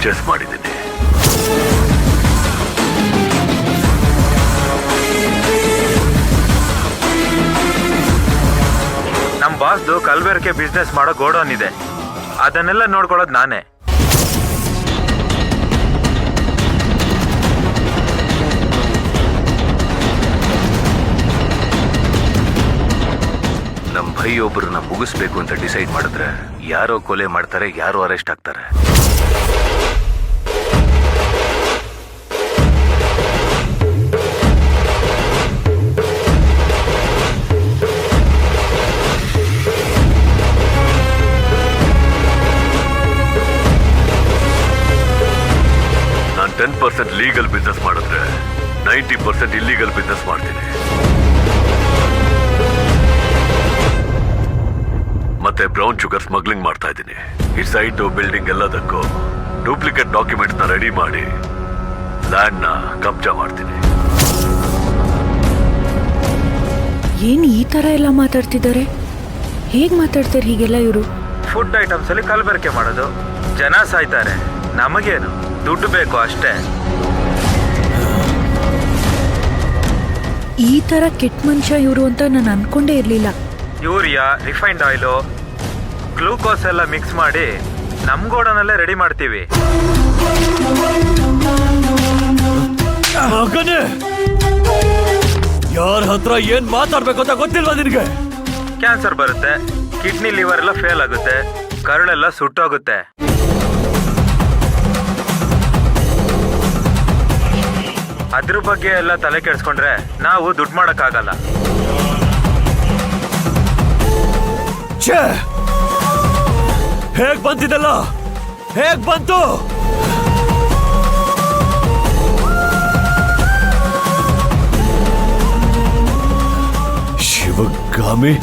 Purchase ಮಾಡಿದ್ದೀನಿ. ನಮ್ ಬಾಸ್ದು ಕಲ್ಬೇರ್ಕೆ business ಮಾಡೋ ಗೋಡೌನ್ ಇದೆ, ಅದನ್ನೆಲ್ಲ ನೋಡ್ಕೊಳ್ಳೋದು ನಾನೇ. ನಮ್ ಭೈ ಒಬ್ಬರನ್ನ ಮುಗಿಸ್ಬೇಕು ಅಂತ ಡಿಸೈಡ್ ಮಾಡಿದ್ರೆ ಯಾರೋ ಕೊಲೆ ಮಾಡ್ತಾರೆ, ಯಾರೋ ಅರೆಸ್ಟ್ ಆಗ್ತಾರೆ. ನಾನು 10% ಲೀಗಲ್ ಬಿಸ್ನೆಸ್ ಮಾಡಿದ್ರೆ 90% ಇಲ್ಲೀಗಲ್ ಬಿಸ್ನೆಸ್ ಮಾಡ್ತೀನಿ. ಮತ್ತೆ ಬ್ರೌನ್ ಶುಗರ್ ಸ್ಮಗ್ಲಿಂಗ್ ಮಾಡ್ತಾ ಇದ್ದೀನಿ. ಈ ಸೈಟ್ ಬಿಲ್ಡಿಂಗ್ ಎಲ್ಲದಕ್ಕೂ ಡೂಪ್ಲಿಕೇಟ್ ಡಾಕ್ಯುಮೆಂಟ್ಸ್ ನ ರೆಡಿ ಮಾಡಿ ಲ್ಯಾಂಡ್ ನ ಕಬ್ಜಾ ಮಾಡ್ತೀನಿ. ಏನ್ ಈ ತರ ಎಲ್ಲ ಮಾತಾಡ್ತಿದ್ದಾರೆ? ಹೇಗ್ ಮಾತಾಡ್ತಾರೆ ಹೀಗೆಲ್ಲ ಇವರು? ಫುಡ್ ಐಟಮ್ಸ್ ಅಲ್ಲಿ ಕಲ್ಬೇರ್ಕೆ ಮಾಡೋದು, ಜನ ಸಾಯ್ತಾರೆ, ನಮಗೇನು ದುಡ್ಡು ಬೇಕು ಅಷ್ಟೇ. ಈ ತರ ಕೆಟ್ಟ ಮನುಷ್ಯ ಇವರು ಅಂತ ನಾನು ಅನ್ಕೊಂಡೇ ಇರ್ಲಿಲ್ಲ. ಯೂರಿಯಾ, ರಿಫೈನ್ಡ್ ಆಯಿಲು, ಗ್ಲೂಕೋಸ್ ಎಲ್ಲ ಮಿಕ್ಸ್ ಮಾಡಿ ನಮ್ ಗೋಡನಲ್ಲೇ ರೆಡಿ ಮಾಡ್ತೀವಿ. ಮಗನೇ, ಯಾರ ಹತ್ರ ಏನ್ ಮಾತಾಡ್ಬೇಕು ಅಂತ ಗೊತ್ತಿಲ್ವಾ ನಿನಗೆ? ಕ್ಯಾನ್ಸರ್ ಬರುತ್ತೆ, ಕಿಡ್ನಿ ಲಿವರ್ ಎಲ್ಲ ಫೇಲ್ ಆಗುತ್ತೆ, ಕರುಳೆಲ್ಲ ಸುಟ್ಟೋಗುತ್ತೆ. ಅದ್ರ ಬಗ್ಗೆ ಎಲ್ಲ ತಲೆ ಕೆಡಿಸ್ಕೊಂಡ್ರೆ ನಾವು ದುಡ್ಡು ಮಾಡಕ್ಕಾಗಲ್ಲ. ಛೇ, ಹೇಗ್ ಬಂತಿದಲ್ಲ? ಹೇಗ್ ಬಂತು? ಶಿವಗಾಮಿ